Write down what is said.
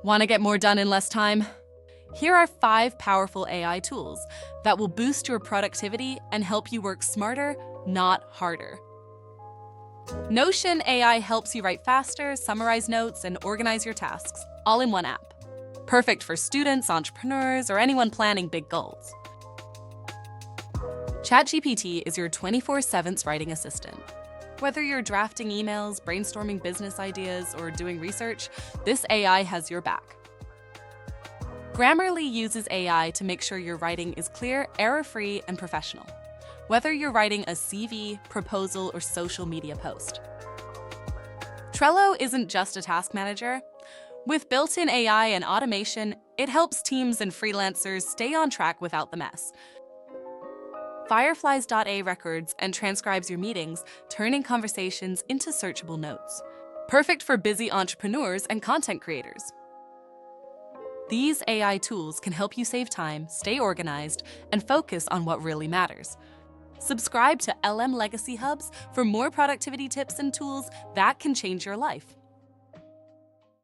Want to get more done in less time? Here are 5 powerful AI tools that will boost your productivity and help you work smarter, not harder. Notion AI helps you write faster, summarize notes, and organize your tasks, all in one app. Perfect for students, entrepreneurs, or anyone planning big goals. ChatGPT is your 24/7 writing assistant. Whether you're drafting emails, brainstorming business ideas, or doing research, this AI has your back. Grammarly uses AI to make sure your writing is clear, error-free, and professional. Whether you're writing a CV, proposal, or social media post. Trello isn't just a task manager. With built-in AI and automation, it helps teams and freelancers stay on track without the mess. Fireflies.ai records and transcribes your meetings, turning conversations into searchable notes. Perfect for busy entrepreneurs and content creators. These AI tools can help you save time, stay organized, and focus on what really matters. Subscribe to LM Legacy Hubs for more productivity tips and tools that can change your life.